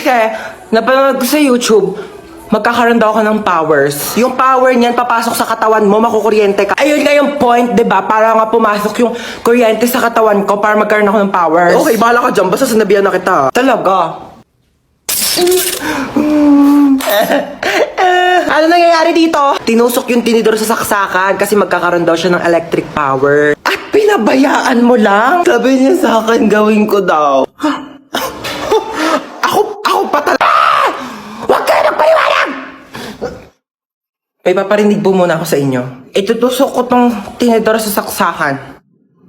Kasi, napanood ko sa YouTube, magkakaroon daw ako ng powers. Yung power niyan, papasok sa katawan mo, makukuryente ka. Ayun nga yung point, diba? Para nga pumasok yung kuryente sa katawan ko para magkaroon ako ng powers. Okay, bahala ka dyan. Basta sinabihan na kita. Talaga. Ano nangyayari dito? Tinusok yung tinidor sa saksakan kasi magkakaroon daw siya ng electric power. At pinabayaan mo lang? Sabi niya sa akin, gawin ko daw. Ako pa talaga. Huwag kayo nagpaliwanag! May paparinig po muna ako sa inyo. Itutusok ko tong tinidor sa saksakan.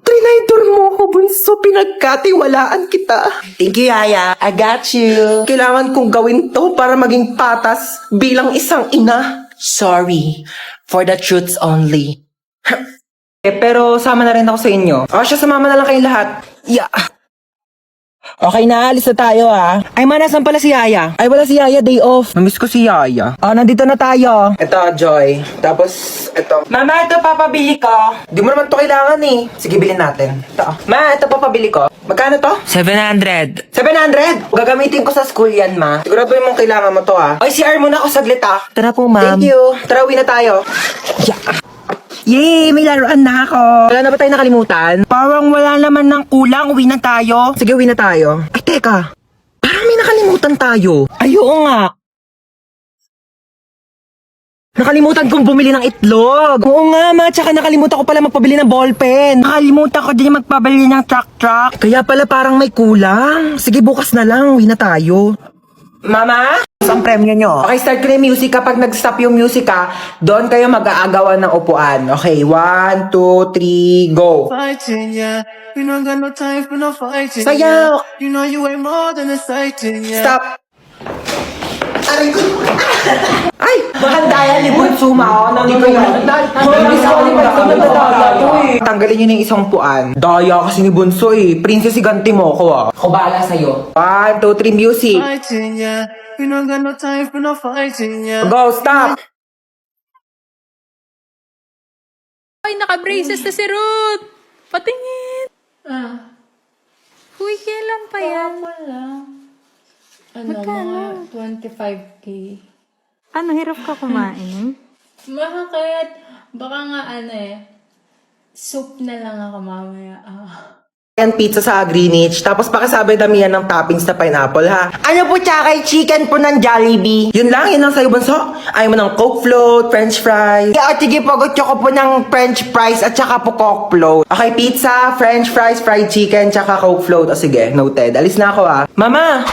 Trinidor mo ko, bunso. Pinagkatiwalaan kita. Thank you, Yaya. I got you. Kailangan kong gawin to para maging patas bilang isang ina. Sorry. For the truths only. Pero sama na rin ako sa inyo. O siya, sumama na lang kayong lahat. Yeah. Okay na, alis na tayo Ay, nasan pala si Yaya? Ay, wala si Yaya, day off. Namiss ko si Yaya. Nandito na tayo. Ito, Joy. Tapos, ito. Mama, ito papabili ko. Di mo naman to kailangan Sige, bilhin natin. Ito. Ma, ito papabili ko. Magkano to? 700. 700? Gagamitin ko sa school yan, ma. Sigurado mong kailangan mo to Ay, CR muna ako saglit Tara po, ma'am. Thank you. Tara, uwi na tayo. Yeah. Yay! May laruan na ako! Wala na ba tayo nakalimutan? Parang wala naman ng kulang. Uwi na tayo. Sige, uwi na tayo. Ay, teka. Parang may nakalimutan tayo. Ay, oo nga. Nakalimutan kong bumili ng itlog. Oo nga, ma. Tsaka nakalimutan ko pala magpabili ng ballpen. Nakalimutan ko din magpabili ng truck. Kaya pala parang may kulang. Sige, bukas na lang. Uwi na tayo. Mama? Ang premyo nyo. Okay, start ko na yung music. Kapag nag-stop yung music doon kayo mag-aagawan ng upuan. Okay, 1, 2, 3, go. Fighting, yeah. You know, got no time for no fighting. Sayaw! Yeah. You know you ain't more than a sighting, yeah. Stop! Aray ko! Ay! Maganda yan ni Bunsuma, Nang ito yan. Tanggalin nyo na yung isang puan. Daya kasi ni Bunso Princess, iganti mo ko Ako bahala sa'yo. 1, 2, 3, music. Fighting, yeah. You know, got no time for no fighting, yeah. Go, stop! Ay, naka-braces na si Ruth! Patingin! Uy, kailan pa yan? Wala. Ano, Magkano? mga 25K. Ano, hirap ka kumain? Bakit? Baka nga soup na lang ako mamaya. Yan, pizza sa Greenwich. Tapos pakisabi damihan ng toppings na pineapple, ha? Ano po, tsaka chicken po ng Jollibee? Yun lang sa'yo, Bunso. Ayaw mo ng Coke float, French fries. Yeah, sige po, gusto ko po ng French fries at tsaka po Coke float. Okay, pizza, French fries, fried chicken, tsaka Coke float. O sige, noted. Alis na ako, Mama!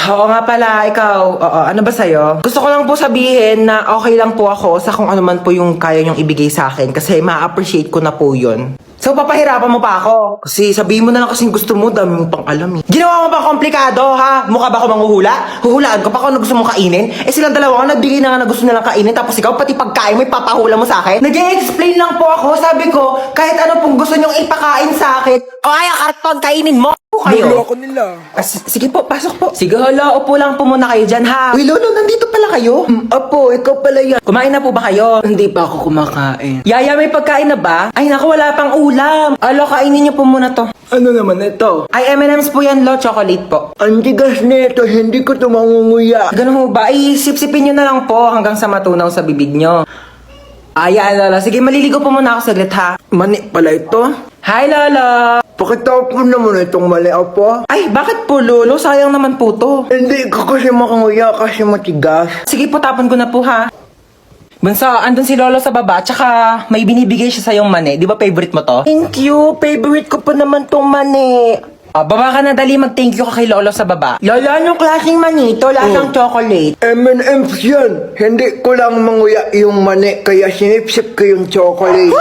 Oo nga pala, ikaw. Oo, ano ba sa'yo? Gusto ko lang po sabihin na okay lang po ako sa kung ano man po yung kaya niyong ibigay sa akin kasi ma-appreciate ko na po yun. So, papahirapan mo pa ako? Kasi sabihin mo na lang kasing gusto mo, dami mo pang alam Ginawa mo ba komplikado, ha? Mukha ba ako manghuhula? Huhulaan ko pa kung ano gusto mong kainin? Silang dalawa nga nagbigay na nga na gusto nilang kainin tapos ikaw pati pagkain mo ipapahula mo sa akin? Nag-i-explain lang po ako, sabi ko, kahit ano pong gusto niyong ipakain sa akin. O kaya karton, kainin mo! Kayo. Lolo ako nila. Sige po, pasok po. Sige, hala, upo lang po muna kayo dyan, ha? Uy, Lolo, nandito pala kayo? Opo, ikaw pala yan. Kumain na po ba kayo? Hindi pa ako kumakain. Yaya, may pagkain na ba? Ay, naku, wala pang ulam. Alo, kainin niyo po muna to. Ano naman ito? Ay, M&M's po yan, Lo. Chocolate po. Ang tigas nito, hindi ko ito mangunguya. Ganun ho ba? Ay, sip-sipin niyo na lang po hanggang sa matunaw sa bibig niyo. Ay, Lolo. Sige, maliligo po muna ako saglit, ha? Mani pala ito? Hi, Lolo. Pakita po naman itong mali po. Ay, bakit po, Lolo? Sayang naman po to. Hindi ko kasi makanguya kasi matigas. Sige po, tapon ko na po, ha? Bunso, andun si Lolo sa baba, tsaka may binibigay siya sa yung mani. Di ba favorite mo to? Thank you. Favorite ko pa naman tong mani. Baba ka na, dali. Mag-thank you ka kay Lolo sa baba. Lolo, anong klaseng mani ito? Lasang chocolate. M&M's yan. Hindi ko lang manguya yung mani, kaya sinipsip ko yung chocolate.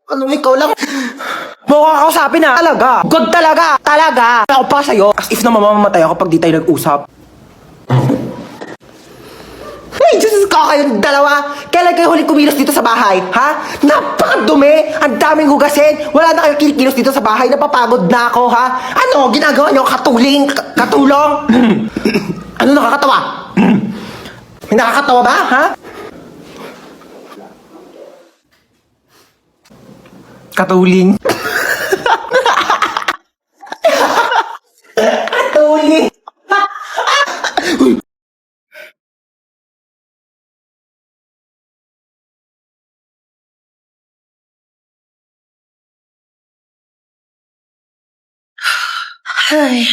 Anong ikaw lang? Mukha kausapin na. Talaga. Good talaga. Talaga. Ako pa sa'yo. As if na mamamatay ako pag di tayo nag-usap. Ay, Diyos ko kayong dalawa. Kailan kayo huling kumilos dito sa bahay? Ha? Napakadumi. Ang daming hugasin. Wala na kayo kinikilos dito sa bahay. Napapagod na ako, ha? Ano? Ginagawa niyo katuling? Katulong? Ano nakakatawa? May nakakatawa ba, ha? Katuling. Ay.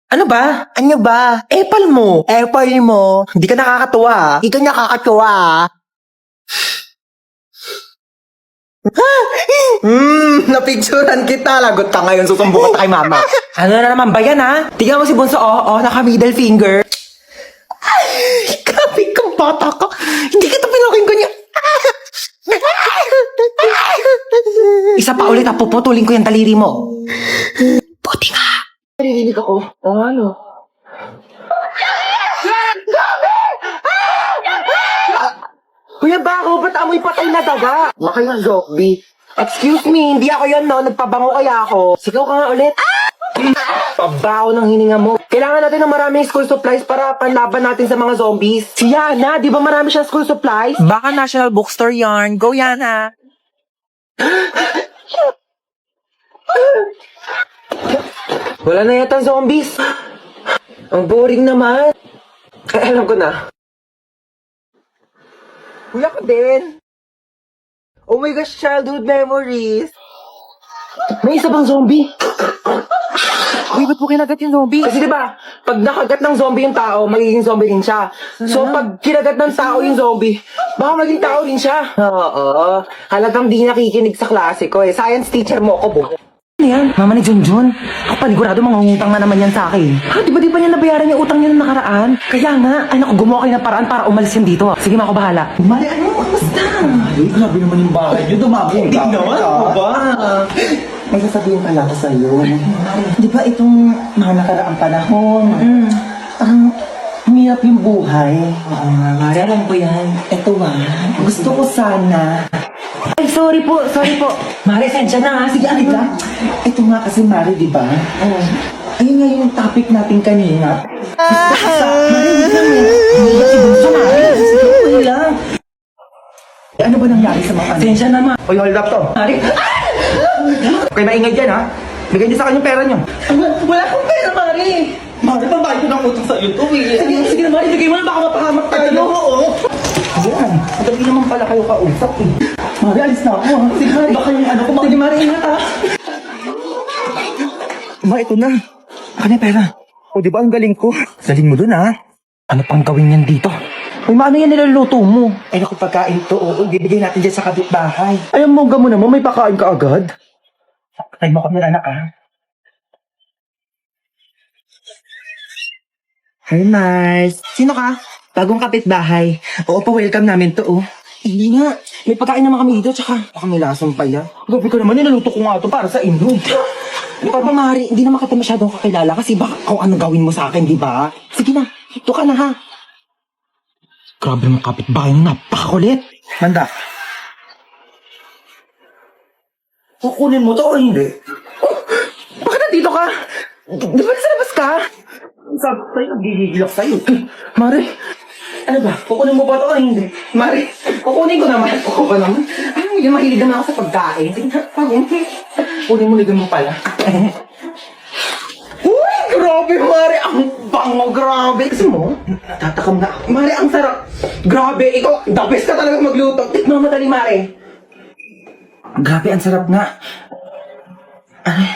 Ano ba? Ano ba? Epal mo. Epal mo. Hindi ka nakakatuwa. Hindi ka nakakatuwa. Napicturan kita. Lagot ka ngayon. Susumbo ka kay mama. Ano na naman ba yan, ha? Tingnan mo si Bunso, naka-middle finger. Ay, grabe kang bata ka. Hindi kita pinaking ganyan. Isa pa ulit, puputulin ko yung daliri mo. Buti nga. Naririnig ako. Ano? Kuya Bako, ba't amoy patay na daga? Baka yung zombie. Excuse me, hindi ako yun, no? Nagpabango kaya ako. Sigaw ka nga ulit. Pabaho ng hininga mo. Kailangan natin ng maraming school supplies para panlaban natin sa mga zombies. Si Yana, di ba marami siyang school supplies? Baka National Bookstore yarn. Go, Yana. Wala na yata zombies. Ang boring naman. Alam ko na. Kuya ko din. Oh my gosh, childhood memories. May isa bang zombie? Uy, ba't po kinagat yung zombie? Kasi diba, pag nakagat ng zombie yung tao, magiging zombie rin siya. So, pag kinagat ng tao yung zombie, baka maging tao rin siya. Oo. Halagang di nakikinig sa klase ko eh. Science teacher mo ako, buko. Ano yan? Mama ni Junjun. Ako panigurado mangungutang na naman yan sa akin. Ha, di ba niya nabayaran yung utang niya nung nakaraan? Kaya nga, ay naku, gumawa kayo ng paraan para umalis yan dito. Sige, ako bahala. Mali, ano? Kamusta? Ay, grabe naman yung bahay niyo. Dumabong ka. Naman, ano ba? May sasabihin pala ako sa'yo. Di ba itong mga nakaraang panahon, ang umirap yung buhay. Oo nga, Mari, alam ko yan. Ito gusto ko sana. Ay, sorry po. Mari, sensya na ha. Sige, alit lang. Ito nga kasi, Mari, di ba? Ayun nga yung topic natin kanina. Gusto ko sa... Mari, hindi lang eh. Hindi ba si Bunso, Mari? Sige, wala lang. Ano ba nangyari sa mga ano? Sensya na, Ma. Uy, hold up to. Mari, okay, maingay dyan, ha? Bigay niyo sa kanya yung pera niyo. Wala akong pera, Mari. Mari, pambayad ko ng utang sa iyo to, eh. Sige na, Mari. Bigay mo na, baka mapahamak tayo. Oo. Ayan. Madali naman pala kayo kausap, eh. Mari, alis na ako, ha? Sige, Mari. Baka yung ano ko, Mari. Sige, Mari, ingat, ha? Ma, ito na. Baka na pera. O, di ba ang galing ko? Galing mo dun, ha? Ano pang gawin yan dito? Uy, maano yan niluluto mo? Ay, naku, pagkain to. Bibigay natin dyan sa kapitbahay. Ay, ang mongga mo naman, may pakain ka agad. Patay mo kami, anak, ha? Hi, Mars. Sino ka? Bagong kapitbahay. Oo, pa-welcome namin to, oh. Hindi nga. May pagkain naman kami dito, tsaka baka may lasang pa yan. Gabi ko naman, nilaluto ko nga to para sa inyo. Di ba, Mari, hindi naman kita masyadong kakilala kasi baka kung ano gawin mo sa akin, di ba? Sige na, ito ka na, ha? Grabe mga kapitbahay mo, napakakulit. Manda. Kukunin mo to o hindi? Oh, bakit nandito ka? Di ba nasa labas ka? Sabi ko sa'yo, nagigigil ako sa'yo. Mari, ano ba? Kukunin mo ba to o hindi? Mari, kukunin ko naman. Oo ba naman? Ay, hindi mahilig naman ako sa pagkain. Sige na, kunin mo, ligan mo pala. Uy, grabe, Mari. Ang bango, grabe. Gusto mo? Natatakam na ako. Mari, ang sarap. Grabe, ikaw, the best ka talaga magluto. Tikman mo dali, Mari. Grabe, ang sarap nga. Ay.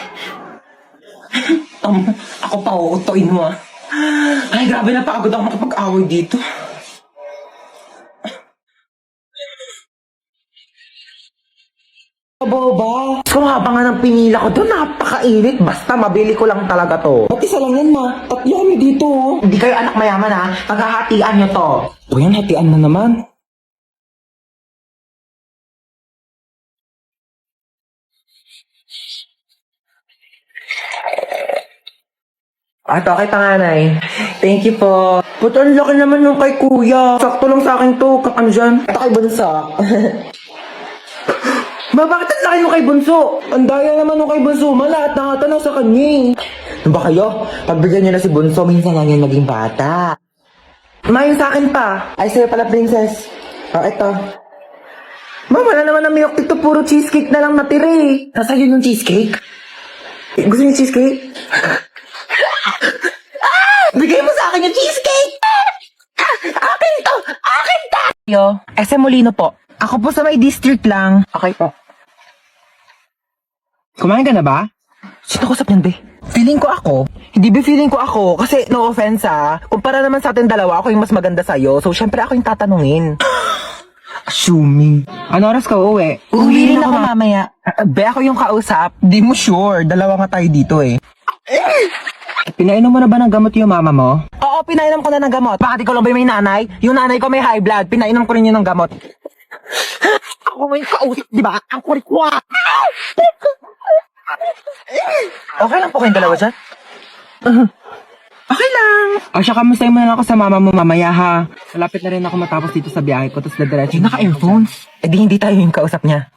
Ako pa, uutoin mo, ah. Ay, grabe, napagod ako makapag-away dito. Boba. Kung habang nga ng pinila ko doon, napakainit. Basta mabili ko lang talaga to. Ba't isa lang yan, Ma? Tatlo kami dito. Hindi kayo anak mayaman, ha? Paghahatian nyo to. O yan, hatian na naman. Okay, panganay. Thank you po. Ba't ang laki naman nung kay kuya? Sakto lang sa akin to. Ano dyan? Ito kay Bunso. Ba, bakit ang laki nung kay Bunso? Ang daya naman nung kay Bunso. Lahat nakatanaw sa kanya eh. Ano ba kayo? Pagbigyan nyo na si Bunso, minsan lang yan maging bata. Yung sa akin pa. Ay, sa'yo pala, princess. Ito. Ma, wala naman ang milk tea to. Puro cheesecake na lang natira eh. Nasa yun yung cheesecake? Gusto niyo cheesecake? Bigay mo sa akin yung cheesecake! Akin to! Akin to! Yo, SM Molino po. Ako po sa may district lang. Okay po. Kumain ka na ba? Sino kausap niyan, be? Feeling ko ako. Hindi be feeling ko ako. Kasi no offense kumpara naman sa atin dalawa, ako yung mas maganda sa'yo. So, syempre ako yung tatanungin. Assuming. Ano oras ka uuwi? Uuwi rin ako mamaya. Be, ako yung kausap. Di mo sure. Dalawa nga tayo dito eh. Pinainom mo na ba ng gamot yung mama mo? Oo, pinainom ko na ng gamot. Bakit ikaw lang ba may nanay? Yung nanay ko may high blood. Pinainom ko rin yun ng gamot. Ako may kausap, di ba? Ang kurikwa. Okay lang po kayong dalawa dyan? Okay lang. O siya, kamustahin mo na lang ako sa mama mo mamaya ha. Malapit na rin ako matapos dito sa biyahe ko, tapos dadiretso. Naka-earphones? Eh di hindi tayo yung kausap niya.